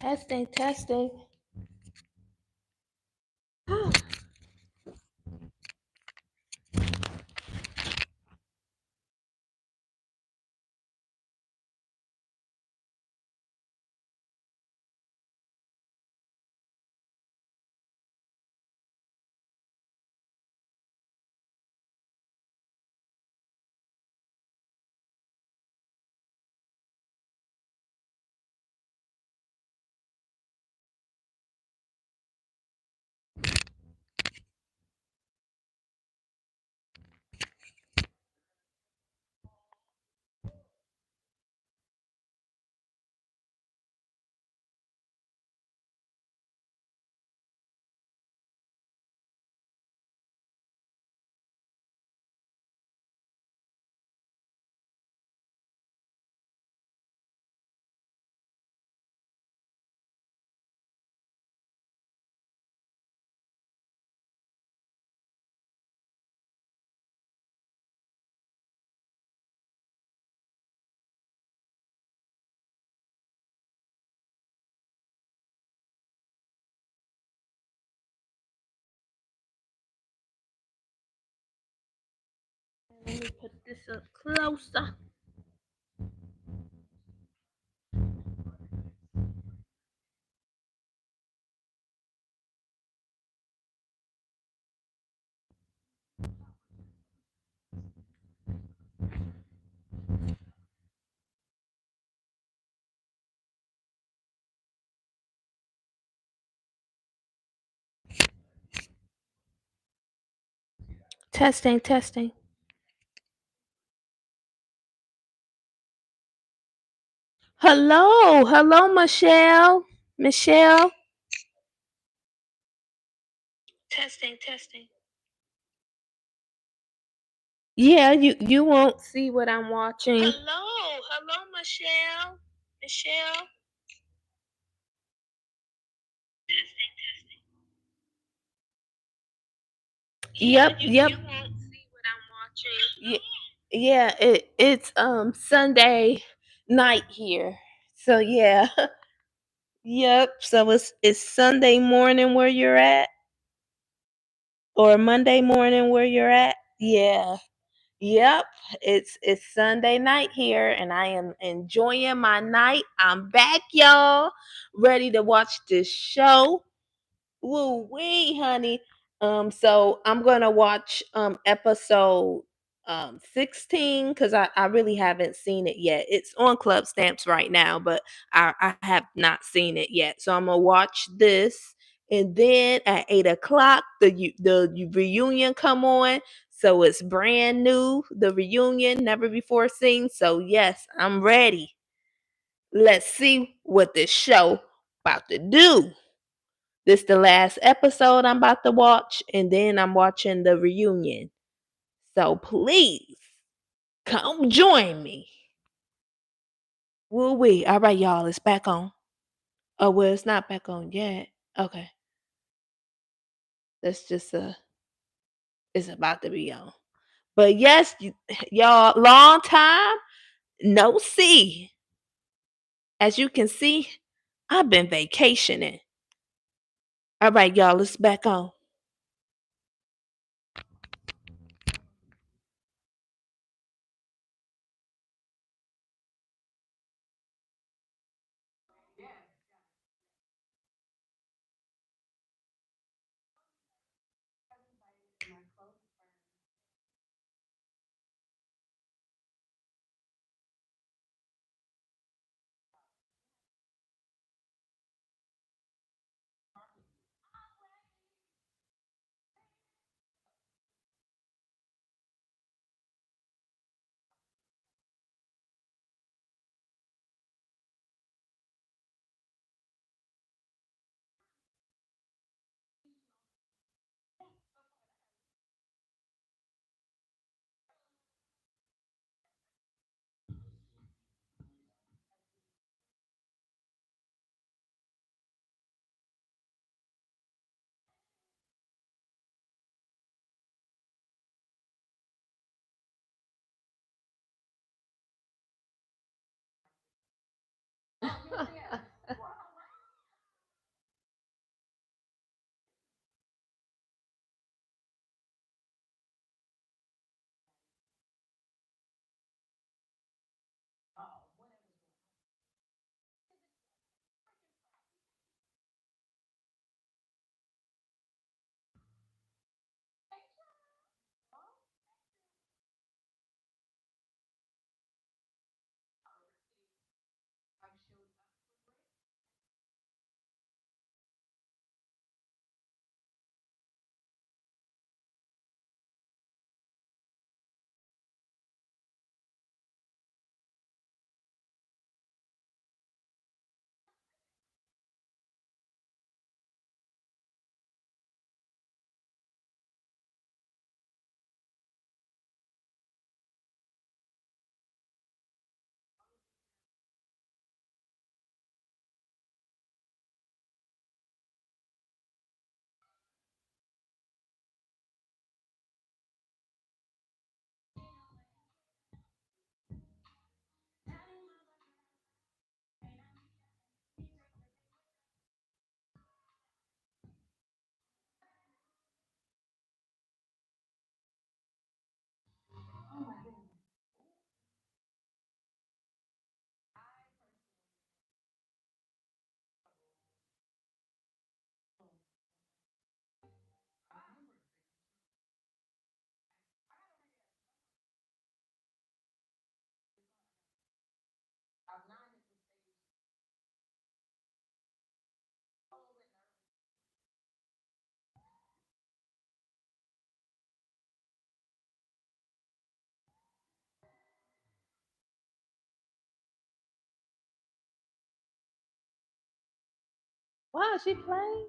Testing, testing. Let me put this up closer. Testing, testing. Hello, hello, Michelle. Michelle. Testing, testing. Yeah, you won't see what I'm watching. Hello, hello, Michelle. Michelle. Testing, testing. Yep, yep. You won't see what I'm watching. Yeah, it's Sunday night here. So yeah. Yep. So it's Sunday morning where you're at or Monday morning where you're at? Yeah. Yep. It's Sunday night here and I am enjoying my night. I'm back, y'all. Ready to watch this show. Woo wee, honey. So I'm gonna watch episode 16 because I really haven't seen it yet. It's on Club Stamps right now, but I have not seen it yet. So I'm gonna watch this, and then at 8 o'clock the reunion come on. So it's brand new, the reunion, never before seen. So yes, I'm ready. Let's see what this show about to do. This the last episode I'm about to watch, and then I'm watching the reunion. So please come join me. Woo wee. All right, y'all, it's back on. Oh well, it's not back on yet. Okay. That's just it's about to be on. But yes, y'all, long time no see. As you can see, I've been vacationing. All right, y'all, it's back on. Wow, she played.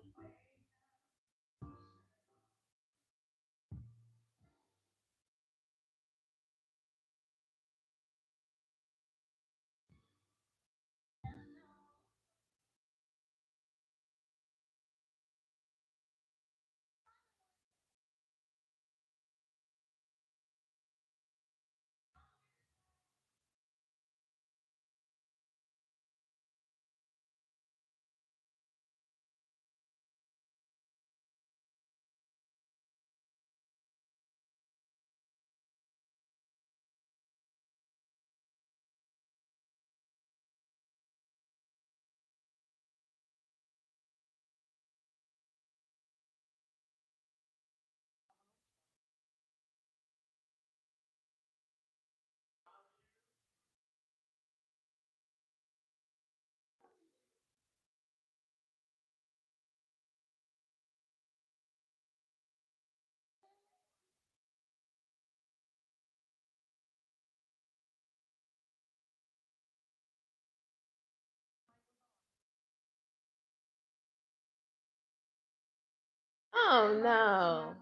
Oh no.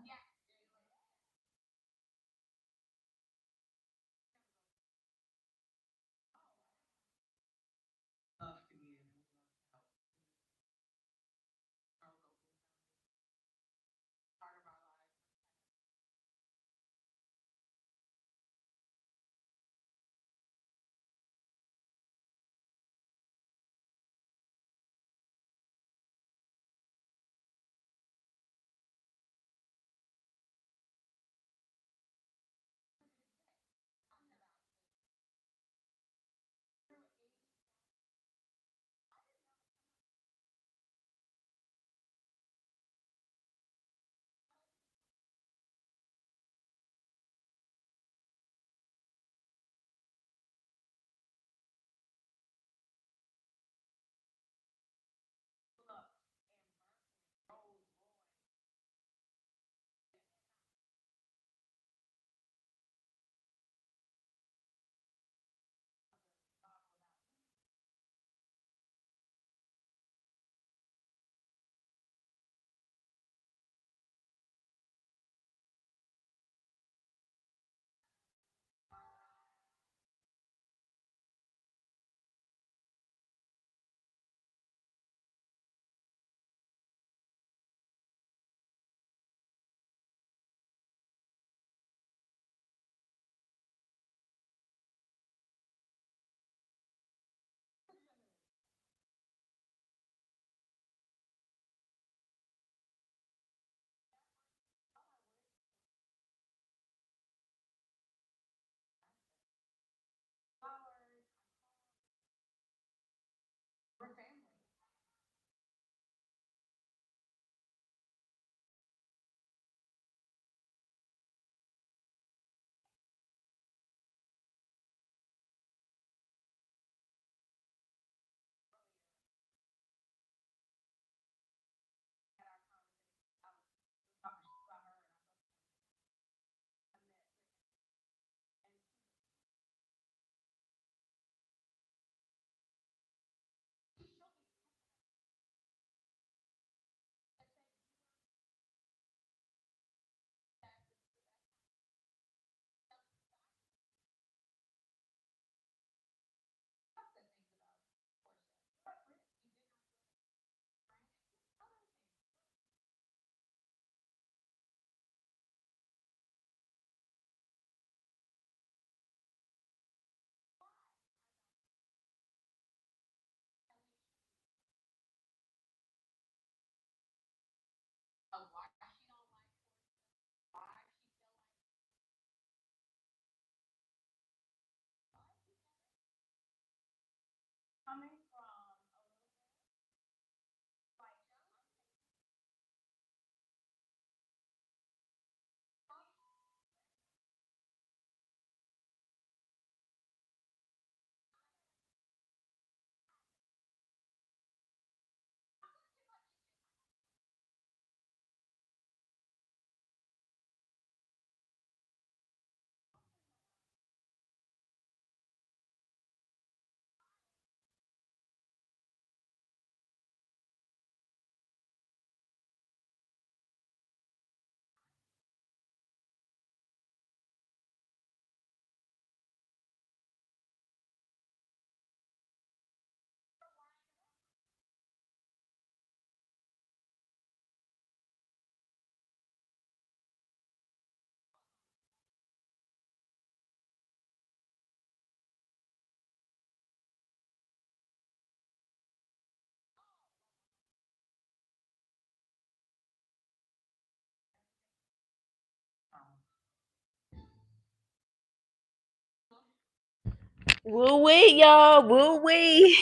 Woo wee, y'all. Woo wee.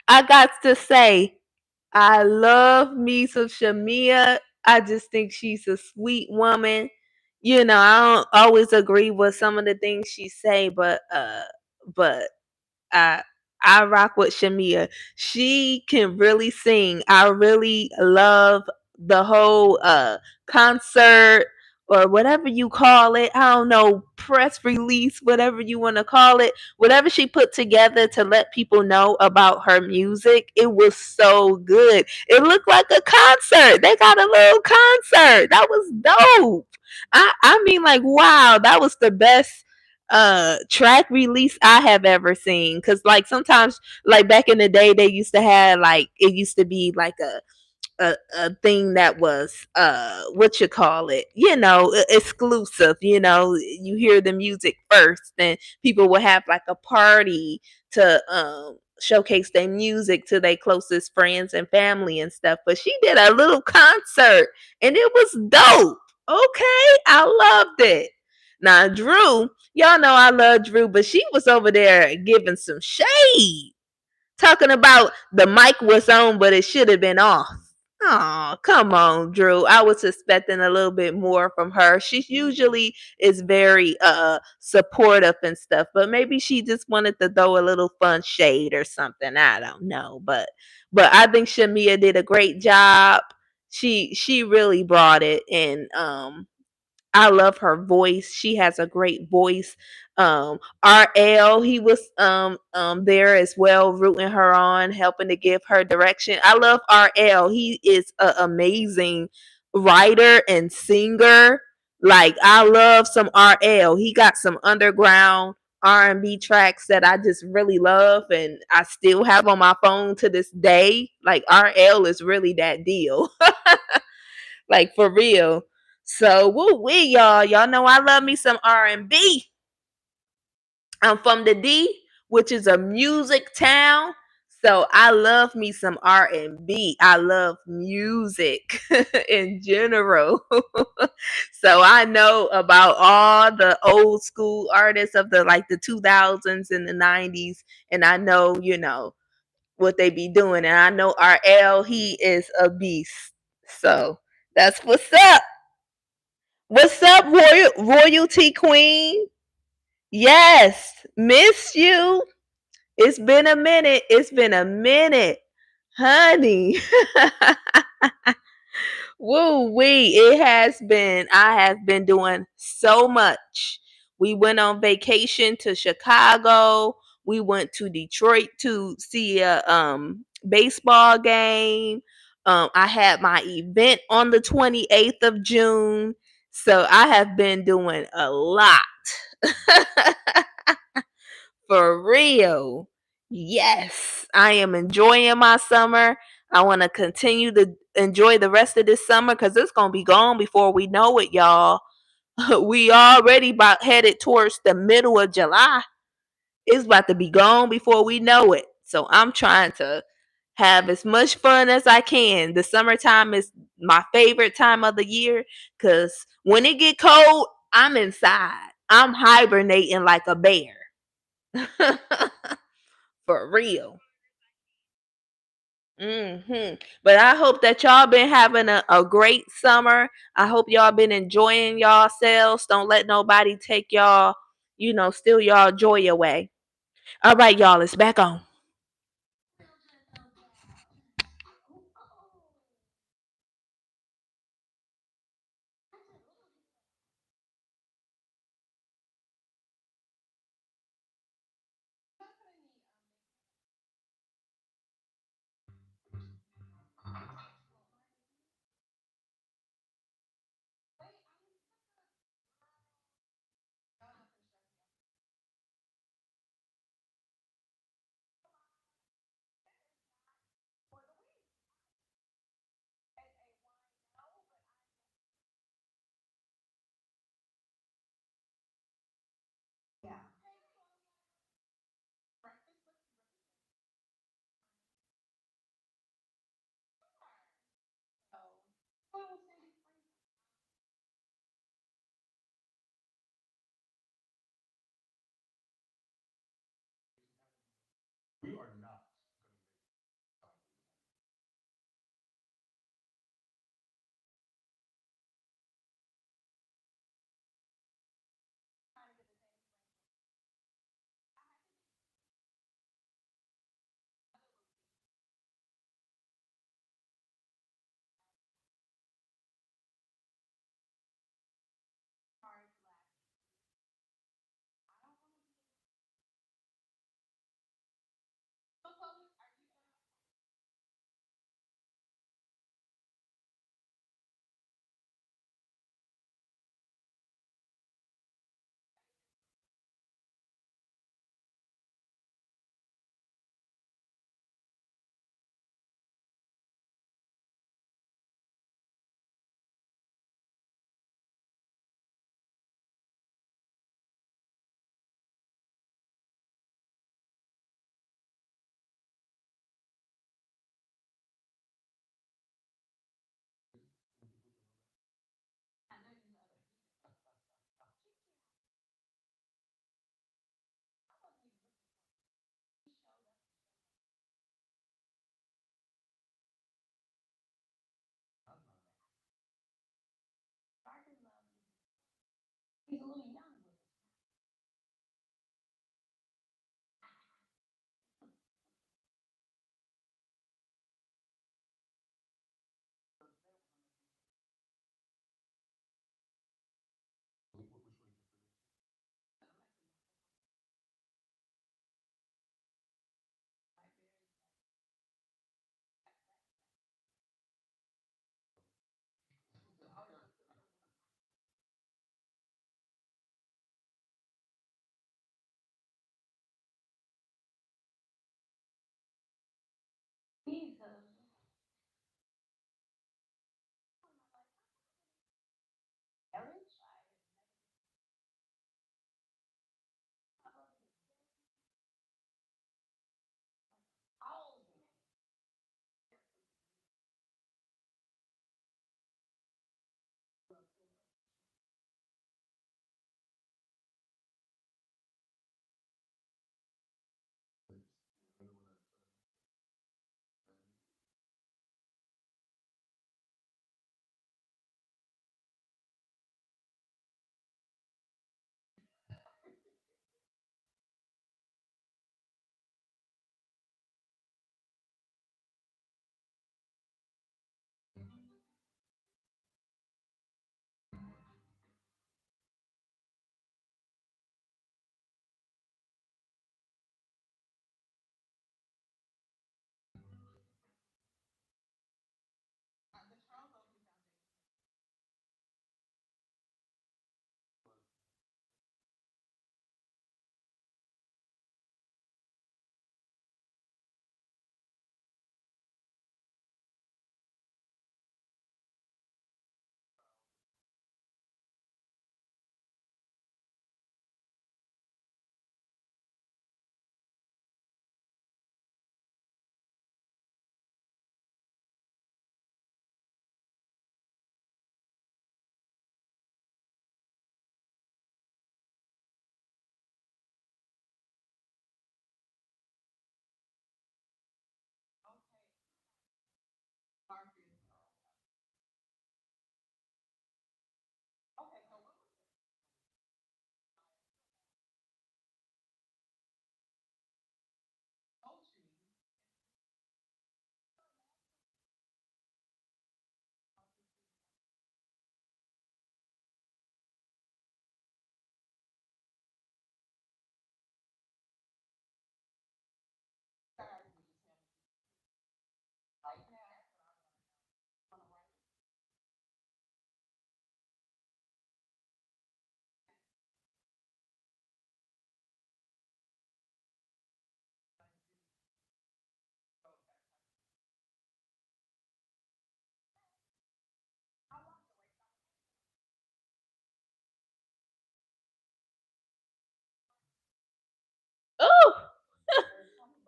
I got to say, I love me some Shamia. I just think she's a sweet woman. You know, I don't always agree with some of the things she say, but I I rock with Shamia. She can really sing. I really love the whole concert or whatever you call it. I don't know, press release, whatever you want to call it. Whatever she put together to let people know about her music, it was so good. It looked like a concert. They got a little concert. That was dope. I mean like wow, that was the best track release I have ever seen. Cause like sometimes like back in the day they used to have like it used to be like a thing that was what you call it, you know, exclusive, you know, you hear the music first and people will have like a party to showcase their music to their closest friends and family and stuff. But she did a little concert and it was dope. Okay, I loved it. Now Drew, y'all know I love Drew, but she was over there giving some shade, talking about the mic was on, but it should have been off. Oh, come on, Drew. I was expecting a little bit more from her. She usually is very supportive and stuff, but maybe she just wanted to throw a little fun shade or something. I don't know, but I think Shamia did a great job. She really brought it, and I love her voice. She has a great voice. RL, he was there as well, rooting her on, helping to give her direction. I love RL. He is an amazing writer and singer. Like I love some RL. He got some underground R&B tracks that I just really love and I still have on my phone to this day. Like RL is really that deal. Like for real. So woo wee, y'all. Y'all know I love me some R&B. I'm from the D, which is a music town. So I love me some R&B. I love music in general. So I know about all the old school artists of the like the 2000s and the 90s and I know, you know, what they be doing and I know RL he is a beast. So that's what's up. What's up, royalty queen? Yes, miss you. It's been a minute. It's been a minute, honey. Woo wee. It has been. I have been doing so much. We went on vacation to Chicago. We went to Detroit to see a baseball game. I had my event on the 28th of June. So I have been doing a lot. For real. Yes, I am enjoying my summer. I want to continue to enjoy the rest of this summer because it's going to be gone before we know it, y'all. We already about headed towards the middle of July. It's about to be gone before we know it. So I'm trying to have as much fun as I can. The summertime is my favorite time of the year because when it get cold, I'm inside. I'm hibernating like a bear. For real. But I hope that y'all been having a great summer. I hope y'all been enjoying yourselves. Don't let nobody take y'all, you know, steal y'all joy away. All right, y'all, it's back on.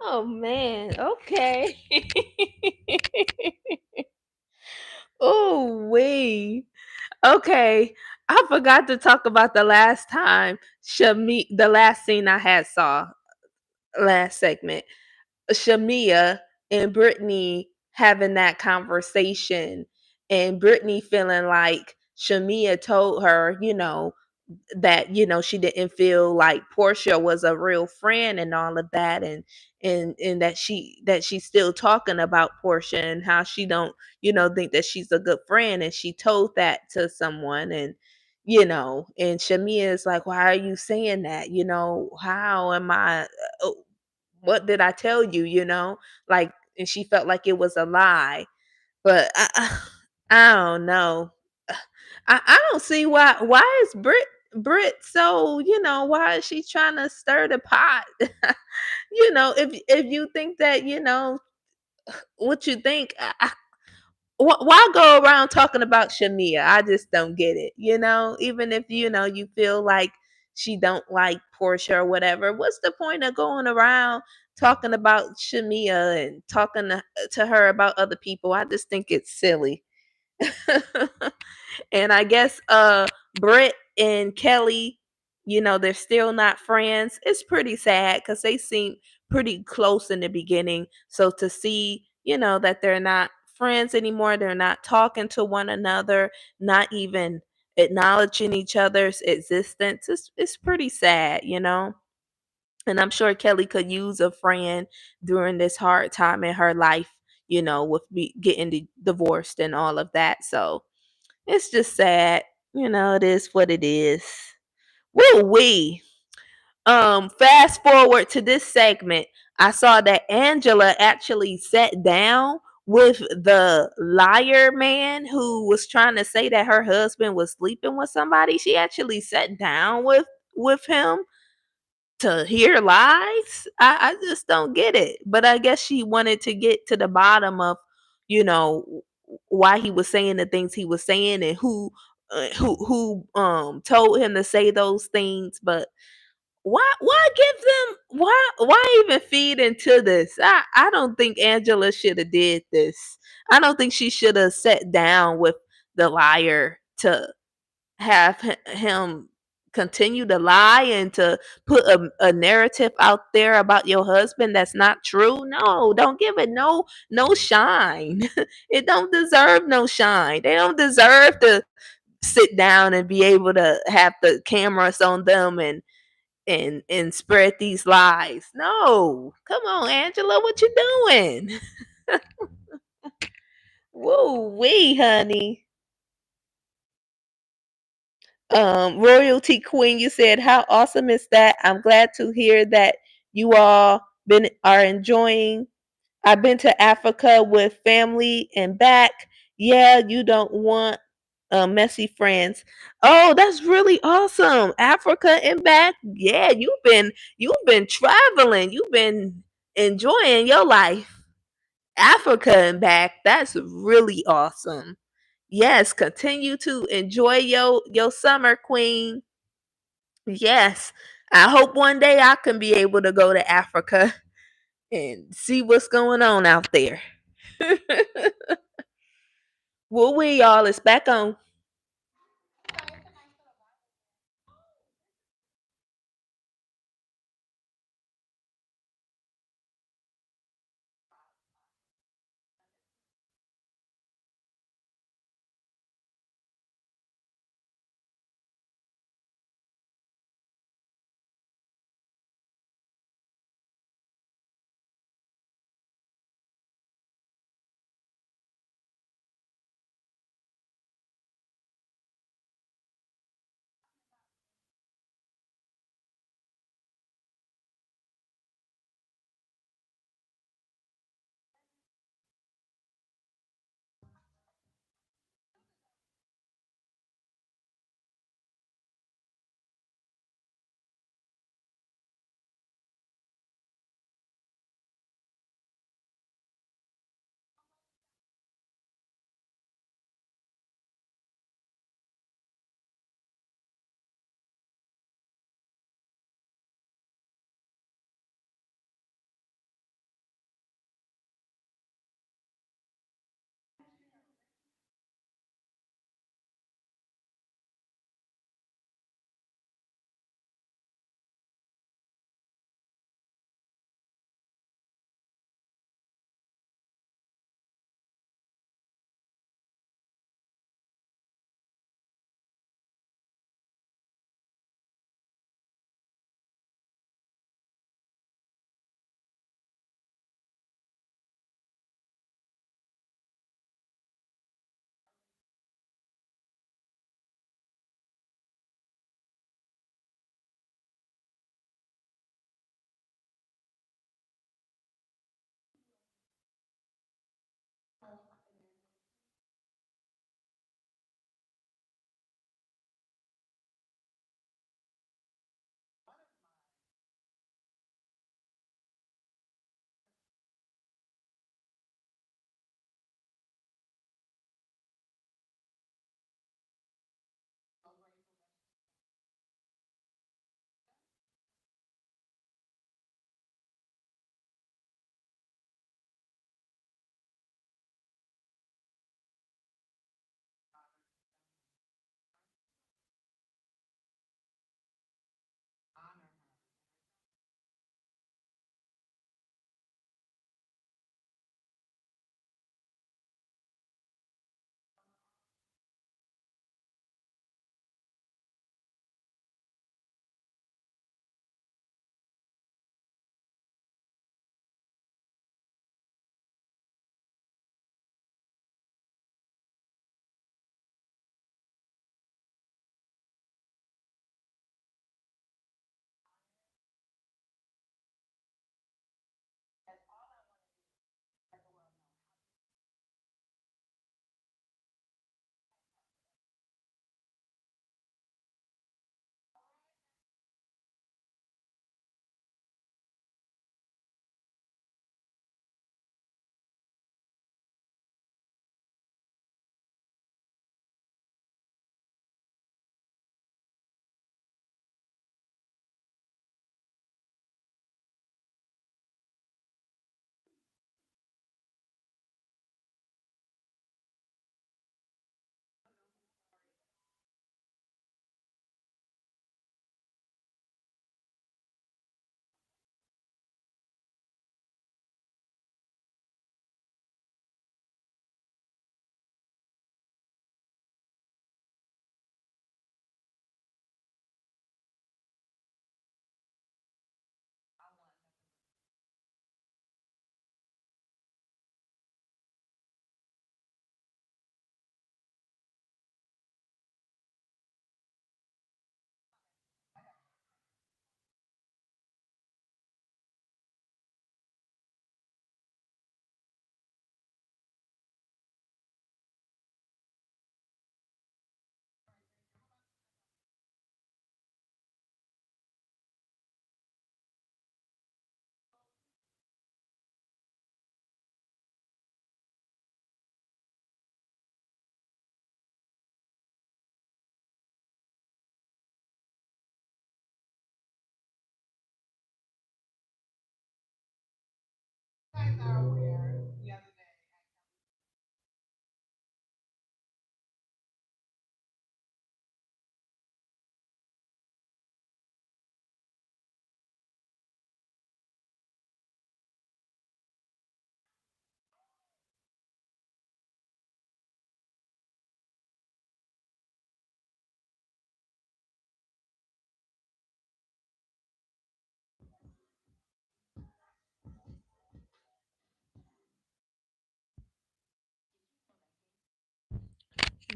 Oh man. Okay. Oh wait. Okay. I forgot to talk about the last time the last scene I had saw last segment. Shamia and Brittany having that conversation, and Brittany feeling like Shamia told her, that she didn't feel like Portia was a real friend and all of that, and that she's still talking about Portia and how she don't think that she's a good friend, and she told that to someone, and Shamia is like, why are you saying that? How am I, uh, what did I tell you? Like, and she felt like it was a lie, but I don't know. I don't see why is Brit so, why is she trying to stir the pot? If you think that, what you think, why go around talking about Shamia? I just don't get it. Even if you feel like she don't like Portia or whatever, what's the point of going around talking about Shamia and talking to her about other people? I just think it's silly. And I guess Britt and Kelly, they're still not friends. It's pretty sad because they seem pretty close in the beginning. So to see, that they're not friends anymore, they're not talking to one another, not even acknowledging each other's existence, it's pretty sad. And I'm sure Kelly could use a friend during this hard time in her life, with getting divorced and all of that. So it's just sad. It is what it is. Woo wee. Fast forward to this segment. I saw that Angela actually sat down with the liar man who was trying to say that her husband was sleeping with somebody. She actually sat down with him to hear lies. I just don't get it. But I guess she wanted to get to the bottom of, why he was saying the things he was saying, and who told him to say those things. But why give them, why even feed into this? I don't think Angela should have did this. I don't think she should have sat down with the liar to have him continue to lie and to put a narrative out there about your husband that's not true. No, don't give it no shine. It don't deserve no shine. They don't deserve to sit down and be able to have the cameras on them and spread these lies. No, come on, Angela, what you doing? Woo wee, honey. Royalty Queen, you said, how awesome is that? I'm glad to hear that you all been are enjoying. I've been to Africa with family and back. Yeah, you don't want messy friends. Oh, that's really awesome. Africa and back. Yeah, you've been traveling. You've been enjoying your life. Africa and back. That's really awesome. Yes, continue to enjoy your summer, queen. Yes. I hope one day I can be able to go to Africa and see what's going on out there. Well, we y'all, it's back on.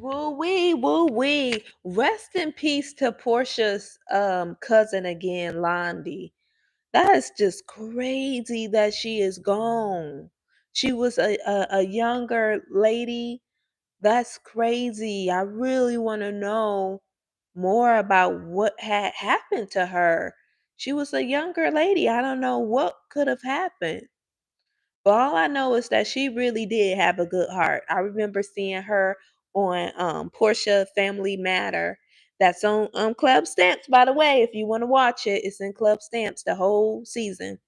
Woo wee, woo wee. Rest in peace to Portia's cousin again, Londi. That is just crazy that she is gone. She was a younger lady. That's crazy. I really want to know more about what had happened to her. She was a younger lady. I don't know what could have happened. But all I know is that she really did have a good heart. I remember seeing her on Portia Family Matter. That's on Club Stamps, by the way. If you want to watch it, it's in Club Stamps the whole season.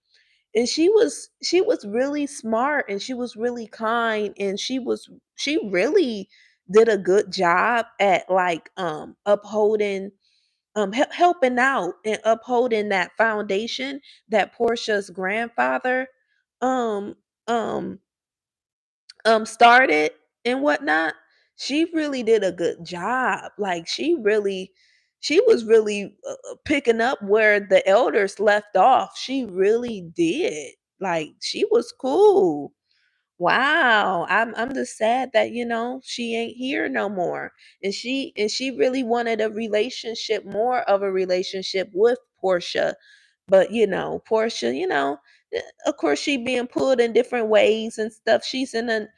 And she was really smart and she was really kind and she really did a good job at like upholding helping out and upholding that foundation that Portia's grandfather um um started and whatnot. She really did a good job. Like she was really picking up where the elders left off. She really did. Like she was cool. Wow. I'm just sad that, she ain't here no more. And she really wanted a relationship, more of a relationship with Portia. But Portia, of course she being pulled in different ways and stuff. She's in a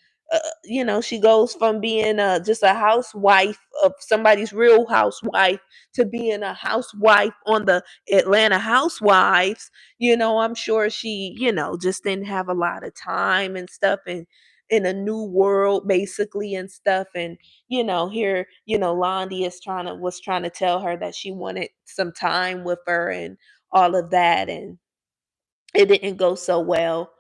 she goes from being just a housewife of somebody's real housewife to being a housewife on the Atlanta Housewives. I'm sure she, just didn't have a lot of time and stuff and in a new world basically and stuff. And here, Londi was trying to tell her that she wanted some time with her and all of that, and it didn't go so well.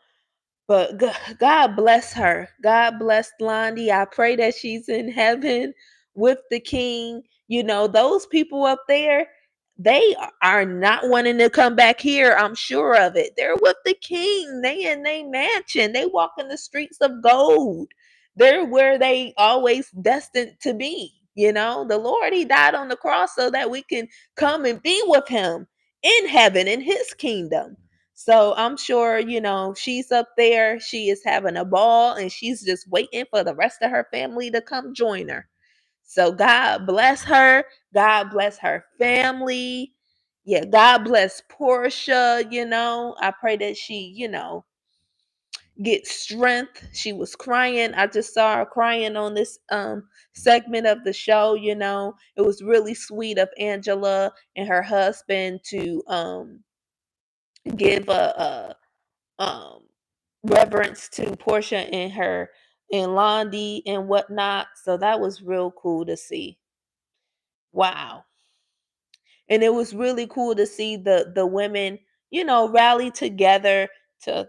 But God bless her. God bless Londi. I pray that she's in heaven with the king. Those people up there, they are not wanting to come back here. I'm sure of it. They're with the king. They in their mansion. They walk in the streets of gold. They're where they always destined to be. The Lord, He died on the cross so that we can come and be with Him in heaven, in His kingdom. So I'm sure, she's up there. She is having a ball and she's just waiting for the rest of her family to come join her. So God bless her. God bless her family. Yeah, God bless Portia. I pray that she, get strength. She was crying. I just saw her crying on this segment of the show. It was really sweet of Angela and her husband to give a reverence to Portia and her and Londi and whatnot. So that was real cool to see. Wow. And it was really cool to see the women, rally together to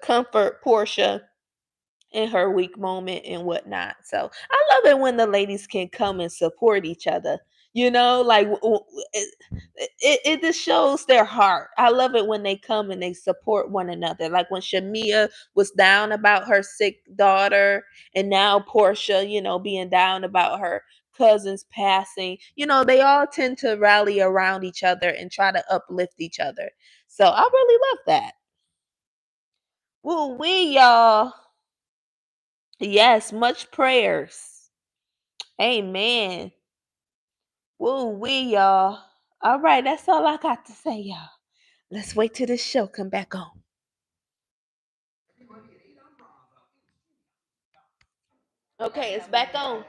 comfort Portia in her weak moment and whatnot. So I love it when the ladies can come and support each other. Like it just shows their heart. I love it when they come and they support one another. Like when Shamia was down about her sick daughter, and now Portia, being down about her cousin's passing. They all tend to rally around each other and try to uplift each other. So I really love that. Woo wee, y'all. Yes, much prayers. Amen. Woo wee, y'all. All right, that's all I got to say, y'all. Let's wait till the show come back on. Okay, it's back on.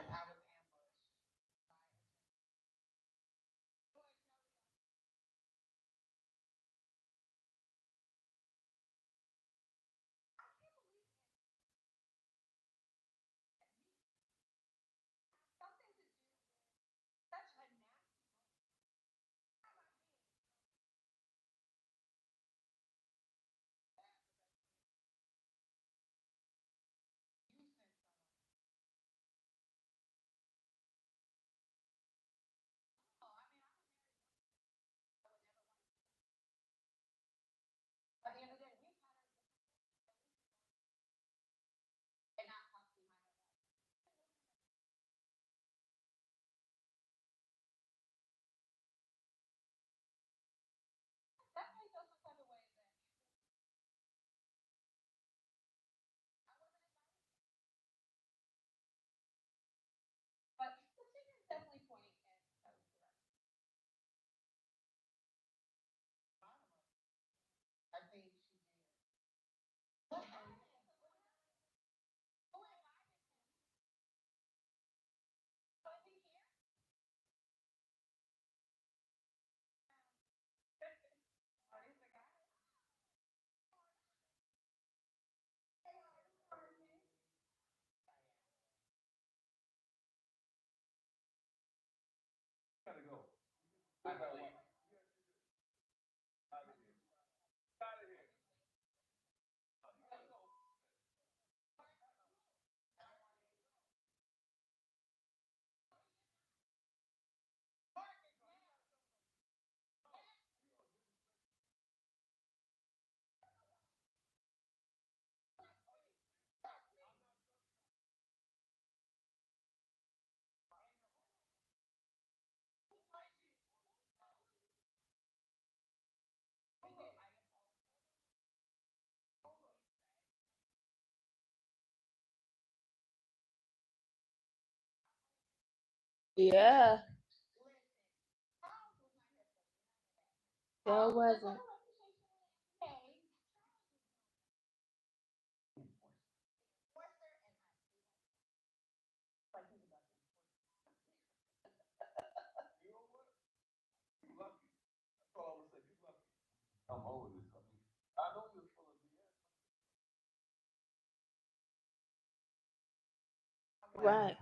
Yeah. There wasn't. Right.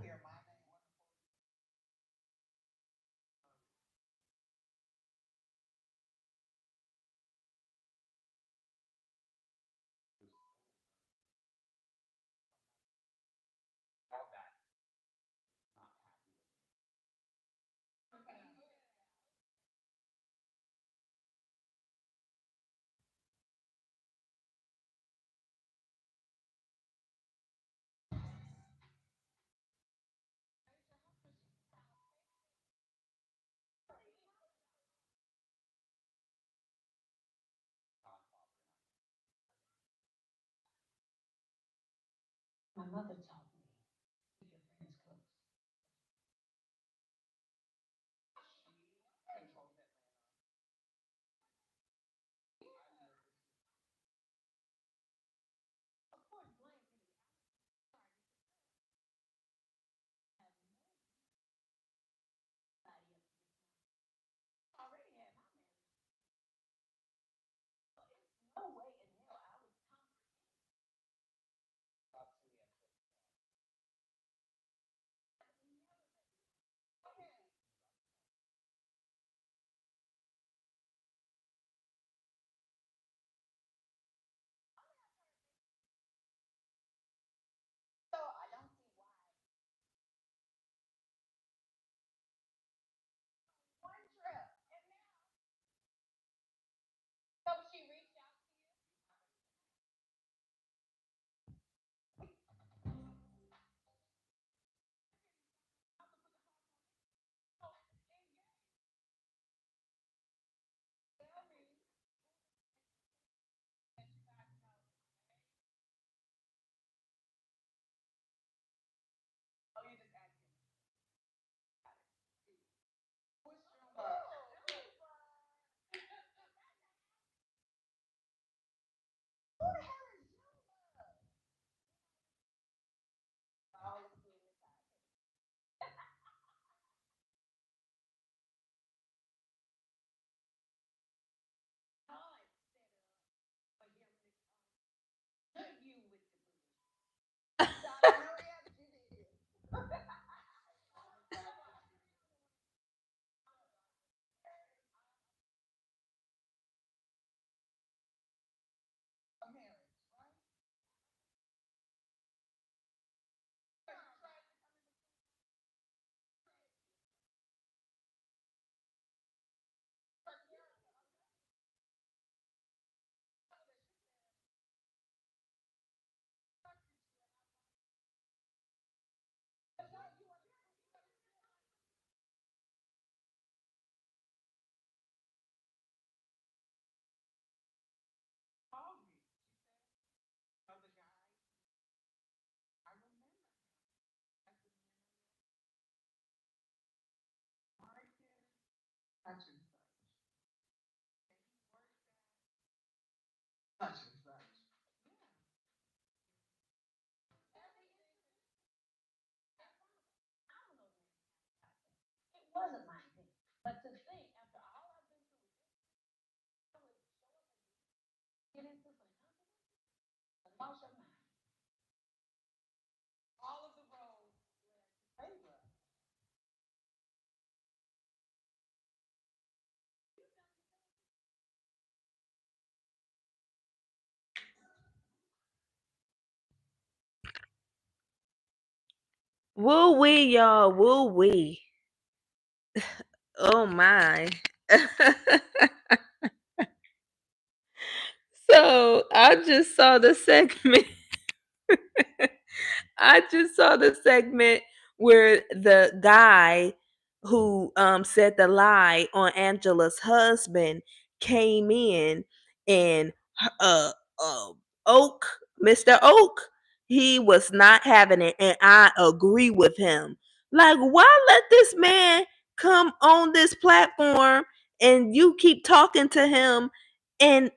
Woo wee, y'all. Woo wee. Oh my. So I just saw the segment. I just saw the segment where the guy who said the lie on Angela's husband came in and uh uh Oak, Mr. Oak, he was not having it, and I agree with him. Like, why let this man come on this platform and you keep talking to him and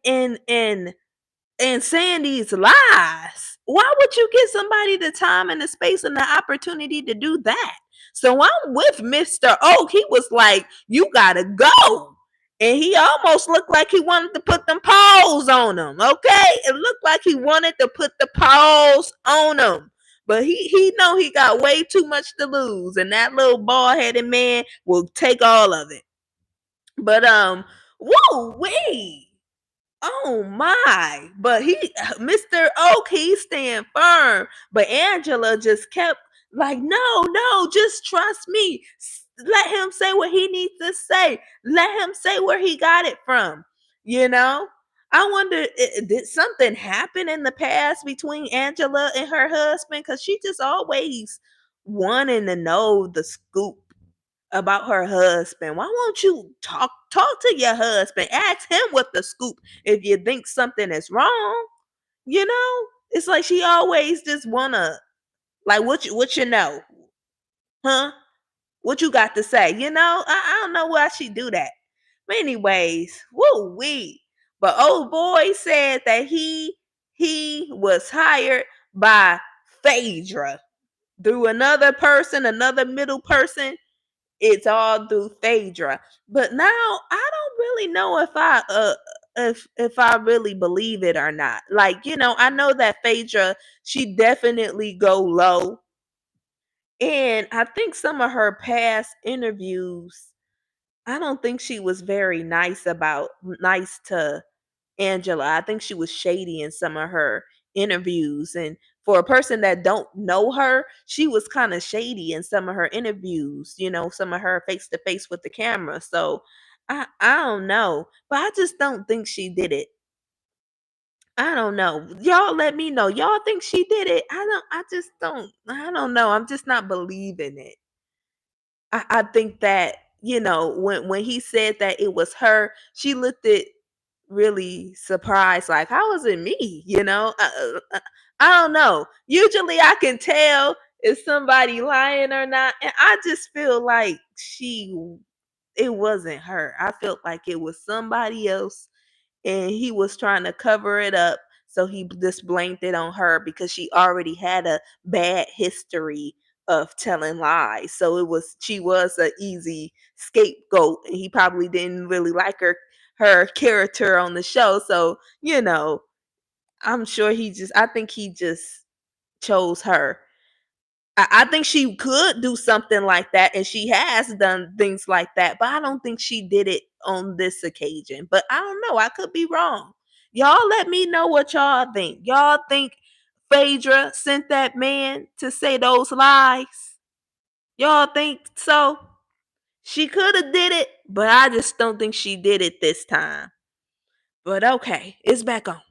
saying these lies? Why would you give somebody the time and the space and the opportunity to do that? So I'm with Mr. Oak. He was like, you gotta go. And he almost looked like he wanted to put them paws on him. Okay? It looked like he wanted to put the paws on him. But he know he got way too much to lose. And that little bald headed man will take all of it. But whoa, wait. Oh my. But he Mr. Oak, he's staying firm. But Angela just kept like, no, just trust me. Let him say what he needs to say. Let him say where he got it from. You know? I wonder, did something happen in the past between Angela and her husband? Because she just always wanting to know the scoop about her husband. Why won't you talk to your husband? Ask him what the scoop if you think something is wrong. You know? It's like she always just wanna like what you know? Huh? What you got to say? You know? I don't know why she do that. But anyways, woo wee. But old boy said that he was hired by Phaedra through another person, another middle person. It's all through Phaedra. But now I don't really know if I really believe it or not. Like, I know that Phaedra, she definitely go low. And I think some of her past interviews, I don't think she was very nice to Angela. I think she was shady in some of her interviews. And for a person that don't know her, she was kind of shady in some of her interviews, some of her face to face with the camera. So I don't know. But I just don't think she did it. I don't know. Y'all let me know. Y'all think she did it? I don't know. I'm just not believing it. I think that, when he said that it was her, she looked at really surprised, like, how is it me? I don't know. Usually I can tell if somebody lying or not. And I just feel like it wasn't her. I felt like it was somebody else and he was trying to cover it up. So he just blamed it on her because she already had a bad history of telling lies. So she was an easy scapegoat, and he probably didn't really like her character on the show. So, I'm sure I think he just chose her. I think she could do something like that, and she has done things like that, but I don't think she did it on this occasion. But I don't know. I could be wrong. Y'all let me know what y'all think. Y'all think Phaedra sent that man to say those lies? Y'all think so? She could have did it, but I just don't think she did it this time. But okay, it's back on.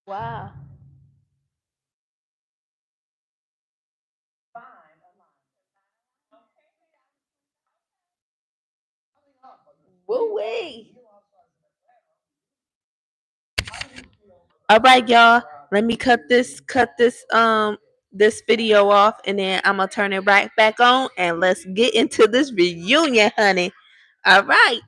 Wow. Woo wee. All right, y'all. Let me cut this video off, and then I'm gonna turn it right back on, and let's get into this reunion, honey. All right.